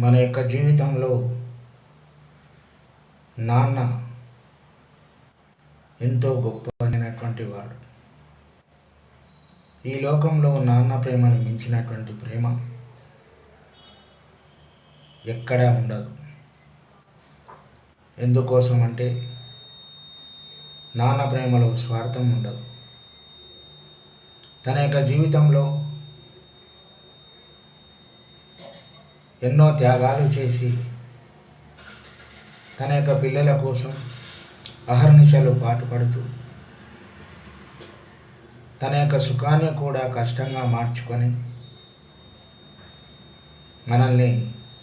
మన యొక్క జీవితంలో నాన్న ఎంతో గొప్పనైనటువంటి వాడు. ఈ లోకంలో నాన్న ప్రేమను మించినటువంటి ప్రేమ ఎక్కడా ఉండదు. ఎందుకోసం అంటే నాన్న ప్రేమలో స్వార్థం ఉండదు. తన యొక్క జీవితంలో ఎన్నో త్యాగాలు చేసి తన యొక్క పిల్లల కోసం అహర్నిశలు పాటుపడుతూ తన యొక్క సుఖాన్ని కూడా కష్టంగా మార్చుకొని మనల్ని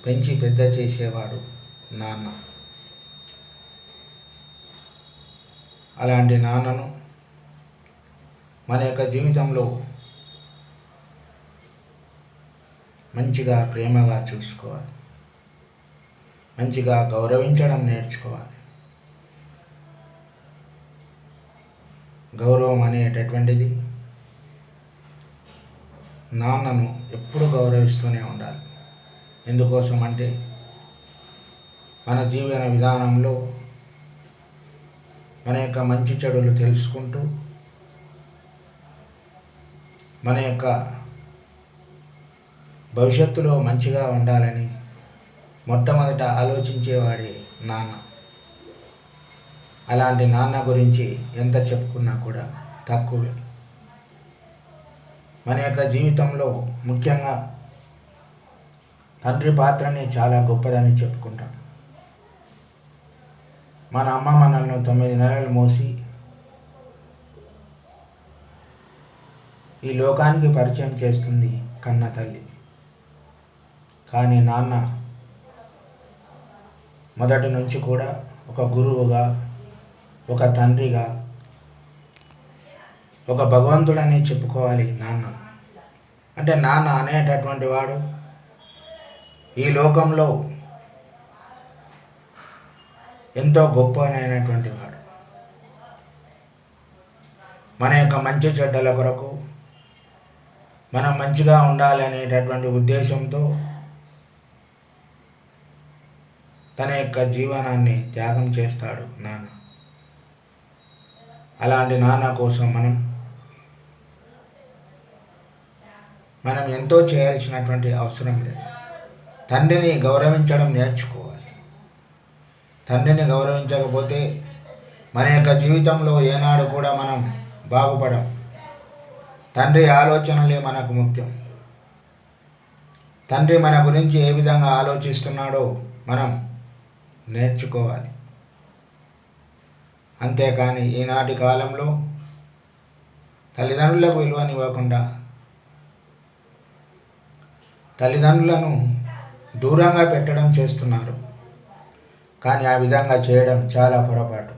పెంచి పెద్ద చేసేవాడు నాన్న. అలాంటి నాన్నను మన యొక్క జీవితంలో మంచిగా ప్రేమగా చూసుకోవాలి, మంచిగా గౌరవించడం నేర్చుకోవాలి. గౌరవం అనేటటువంటిది నాన్నను ఎప్పుడు గౌరవిస్తూనే ఉండాలి. ఎందుకోసం అంటే మన జీవన విధానంలో మన యొక్క మంచి చెడులు తెలుసుకుంటూ మన యొక్క భవిష్యత్తులో మంచిగా ఉండాలని మొట్టమొదట ఆలోచించేవాడే నాన్న. అలాంటి నాన్న గురించి ఎంత చెప్పుకున్నా కూడా తక్కువే. మన యొక్క జీవితంలో ముఖ్యంగా తండ్రి పాత్రని చాలా గొప్పదని చెప్పుకుంటాం. మన అమ్మ మనల్ని 9 నెలలు మోసి ఈ లోకానికి పరిచయం చేస్తుంది కన్న తల్లి. కానీ నాన్న మొదటి నుంచి కూడా ఒక గురువుగా, ఒక తండ్రిగా, ఒక భగవంతుడని చెప్పుకోవాలి నాన్న. అంటే నాన్న అనేటటువంటి వాడు ఈ లోకంలో ఎంతో గొప్పనైనటువంటి వాడు. మన యొక్క మంచి చెడ్డల కొరకు మనం మంచిగా ఉండాలి అనేటటువంటి ఉద్దేశంతో తన యొక్క జీవనాన్ని త్యాగం చేస్తాడు నాన్న. అలాంటి నాన్న కోసం మనం ఎంతో చేయాల్సినటువంటి అవసరం లేదు. తండ్రిని గౌరవించడం నేర్చుకోవాలి. తండ్రిని గౌరవించకపోతే మన యొక్క జీవితంలో ఏనాడు కూడా మనం బాగుపడం. తండ్రి ఆలోచనలే మనకు ముఖ్యం. తండ్రి మన గురించి ఏ విధంగా ఆలోచిస్తున్నాడో మనం నేర్చుకోవాలి. అంతేకాని ఈనాటి కాలంలో తల్లిదండ్రులకు విలువనివ్వకుండా తల్లిదండ్రులను దూరంగా పెట్టడం చేస్తున్నారు. కానీ ఆ విధంగా చేయడం చాలా పొరపాటు.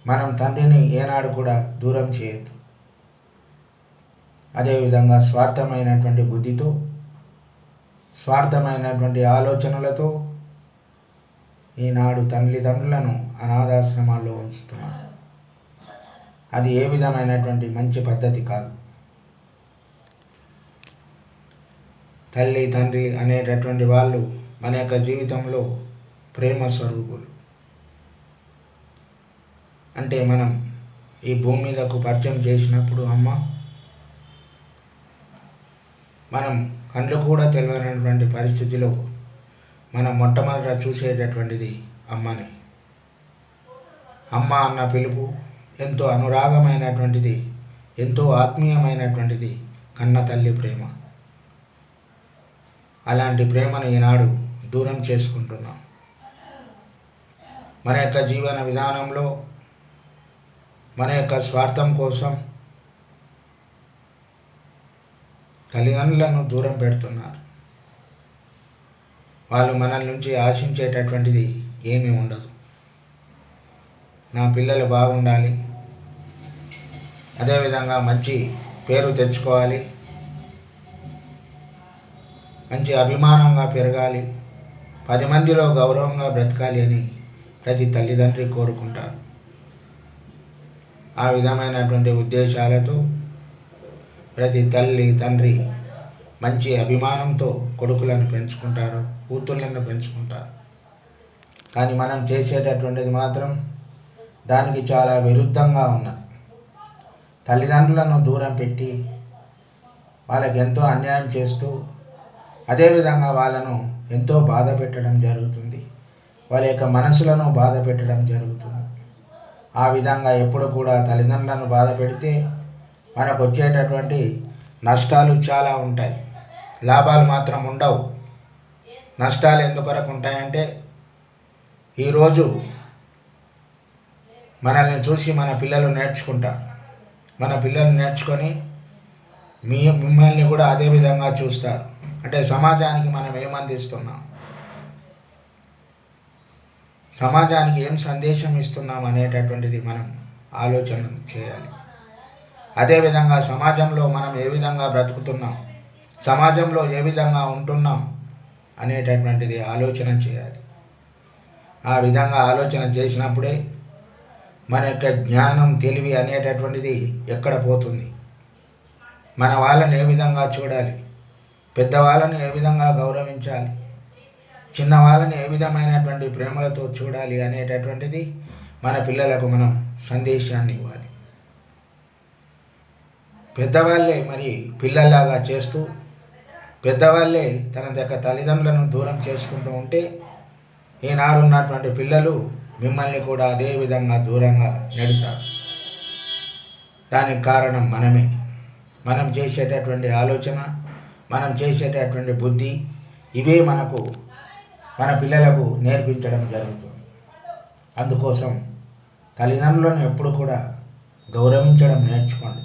మనం తండ్రిని ఏనాడు కూడా దూరం చేయొద్దు. అదేవిధంగా స్వార్థమైనటువంటి బుద్ధితో, స్వార్థమైనటువంటి ఆలోచనలతో ఈనాడు తల్లిదండ్రులను అనాథాశ్రమాల్లో ఉంచుతున్నారు. అది ఏ విధమైనటువంటి మంచి పద్ధతి కాదు. తల్లి తండ్రి అనేటటువంటి వాళ్ళు మన యొక్క జీవితంలో ప్రేమ స్వరూపులు. అంటే మనం ఈ భూమి మీదకు పరిచయం చేసినప్పుడు అమ్మ, మనం కళ్ళు కూడా తెలియనటువంటి పరిస్థితిలో మనం మొట్టమొదట చూసేటటువంటిది అమ్మని. అమ్మ అన్న పిలుపు ఎంతో అనురాగమైనటువంటిది, ఎంతో ఆత్మీయమైనటువంటిది కన్న తల్లి ప్రేమ. అలాంటి ప్రేమను ఈనాడు దూరం చేసుకుంటున్నాం. మన యొక్క జీవన విధానంలో మన యొక్క స్వార్థం కోసం తల్లిదండ్రులను దూరం పెడుతున్నారు. వాళ్ళు మనల నుంచి ఆశించేటటువంటిది ఏమీ ఉండదు. నా పిల్లలు బాగుండాలి, అదేవిధంగా మంచి పేరు తెచ్చుకోవాలి, మంచి అభిమానంగా పెరగాలి, 10 మందిలో గౌరవంగా బ్రతకాలి అని ప్రతి తల్లిదండ్రి కోరుకుంటారు. ఆ విధమైనటువంటి ఉద్దేశాలతో ప్రతి తల్లి తండ్రి మంచి అభిమానంతో కొడుకులను పెంచుకుంటారు, కూతుళ్ళను పెంచుకుంటారు. కానీ మనం చేసేటటువంటిది మాత్రం దానికి చాలా విరుద్ధంగా ఉన్నది. తల్లిదండ్రులను దూరం పెట్టి వాళ్ళకి ఎంతో అన్యాయం చేస్తూ అదేవిధంగా వాళ్ళను ఎంతో బాధ పెట్టడం జరుగుతుంది. వాళ్ళ యొక్క మనసులను బాధ పెట్టడం జరుగుతుంది. ఆ విధంగా ఎప్పుడు కూడా తల్లిదండ్రులను బాధ పెడితే మనకు వచ్చేటటువంటి నష్టాలు చాలా ఉంటాయి, లాభాలు మాత్రం ఉండవు. నష్టాలు ఎందుకొరకు ఉంటాయంటే ఈరోజు మనల్ని చూసి మన పిల్లలు నేర్చుకుంటారు. మన పిల్లలు నేర్చుకొని మిమ్మల్ని కూడా అదే విధంగా చూస్తారు. అంటే సమాజానికి మనం ఏమందిస్తున్నాం, సమాజానికి ఏం సందేశం ఇస్తున్నాం అనేటటువంటిది మనం ఆలోచన చేయాలి. అదేవిధంగా సమాజంలో మనం ఏ విధంగా బ్రతుకుతున్నాం, సమాజంలో ఏ విధంగా ఉంటున్నాం అనేటటువంటిది ఆలోచన చేయాలి. ఆ విధంగా ఆలోచన చేసినప్పుడే మన యొక్క జ్ఞానం, తెలివి అనేటటువంటిది ఎక్కడ పోతుంది. మన వాళ్ళని ఏ విధంగా చూడాలి, పెద్దవాళ్ళని ఏ విధంగా గౌరవించాలి, చిన్నవాళ్ళని ఏ విధమైనటువంటి ప్రేమలతో చూడాలి అనేటటువంటిది మన పిల్లలకు మనం సందేశాన్ని ఇవ్వాలి. పెద్దవాళ్ళే మరి పిల్లల్లాగా చేస్తూ పెద్దవాళ్ళే తన యొక్క తల్లిదండ్రులను దూరం చేసుకుంటూ ఉంటే ఈనాడు ఉన్నటువంటి పిల్లలు మిమ్మల్ని కూడా అదే విధంగా దూరంగా నెడతారు. దానికి కారణం మనమే. మనం చేసేటటువంటి ఆలోచన, మనం చేసేటటువంటి బుద్ధి, ఇవే మనకు మన పిల్లలకు నేర్పించడం జరుగుతుంది. అందుకోసం తల్లిదండ్రులను ఎప్పుడు కూడా గౌరవించడం నేర్చుకోండి.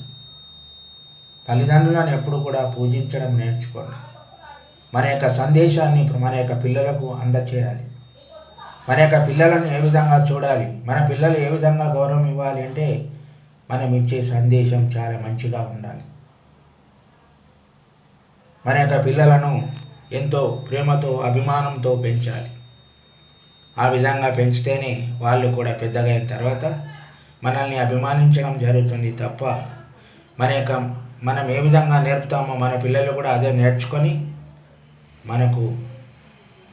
తల్లిదండ్రులను ఎప్పుడు కూడా పూజించడం నేర్చుకోండి. మన యొక్క సందేశాన్ని మన యొక్క పిల్లలకు అందచేయాలి. మన యొక్క పిల్లలను ఏ విధంగా చూడాలి, మన పిల్లలు ఏ విధంగా గౌరవం ఇవ్వాలి అంటే మనం ఇచ్చే సందేశం చాలా మంచిగా ఉండాలి. మన యొక్క పిల్లలను ఎంతో ప్రేమతో, అభిమానంతో పెంచాలి. ఆ విధంగా పెంచితేనే వాళ్ళు కూడా పెద్దగా అయిన తర్వాత మనల్ని అభిమానించడం జరుగుతుంది తప్ప మనం ఏ విధంగా నేర్పుతామో మన పిల్లలు కూడా అదే నేర్చుకొని మనకు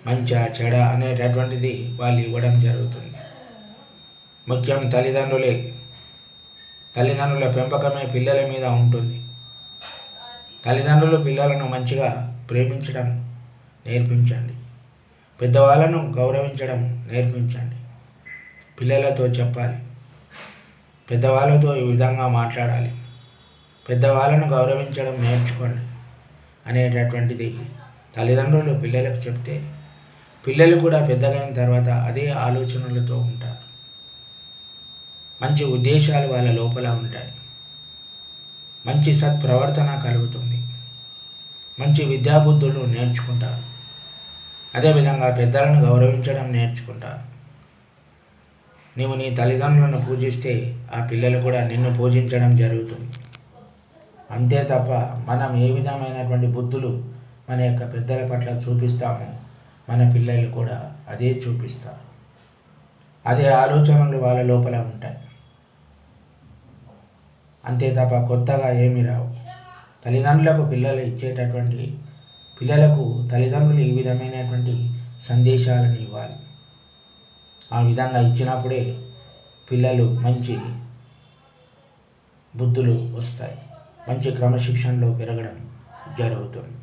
మంచి చెడ అనేటటువంటిది వాళ్ళు ఇవ్వడం జరుగుతుంది. ముఖ్యం తల్లిదండ్రుల పెంపకమే పిల్లల మీద ఉంటుంది. తల్లిదండ్రులు పిల్లలను మంచిగా ప్రేమించడం నేర్పించండి. పెద్దవాళ్ళను గౌరవించడం నేర్పించండి. పిల్లలతో చెప్పాలి, పెద్దవాళ్ళతో ఈ విధంగా మాట్లాడాలి, పెద్దవాళ్ళను గౌరవించడం నేర్చుకోండి అనేటటువంటిది తల్లిదండ్రులు పిల్లలకు చెప్తే పిల్లలు కూడా పెద్దగా అయిన తర్వాత అదే ఆలోచనలతో ఉంటారు. మంచి ఉద్దేశాలు వాళ్ళ లోపల ఉంటాయి. మంచి సత్ప్రవర్తన కలుగుతుంది. మంచి విద్యాబుద్ధులు నేర్చుకుంటారు. అదేవిధంగా పెద్దలను గౌరవించడం నేర్చుకుంటారు. నీవు నీ తల్లిదండ్రులను పూజిస్తే ఆ పిల్లలు కూడా నిన్ను పూజించడం జరుగుతుంది. అంతే తప్ప మనం ఏ విధమైనటువంటి బుద్ధులు మన యొక్క పెద్దల పట్ల చూపిస్తామో మన పిల్లలు కూడా అదే చూపిస్తారు. అదే ఆలోచనలు వాళ్ళ లోపల ఉంటాయి. అంతే తప్ప కొత్తగా ఏమీ రావు. తల్లిదండ్రులకు పిల్లలకు తల్లిదండ్రులు ఈ విధమైనటువంటి సందేశాలను ఇవ్వాలి. ఆ విధంగా ఇచ్చినప్పుడే పిల్లలు మంచి బుద్ధులు వస్తాయి, మంచి క్రమశిక్షణలో పెరగడం జరుగుతుంది.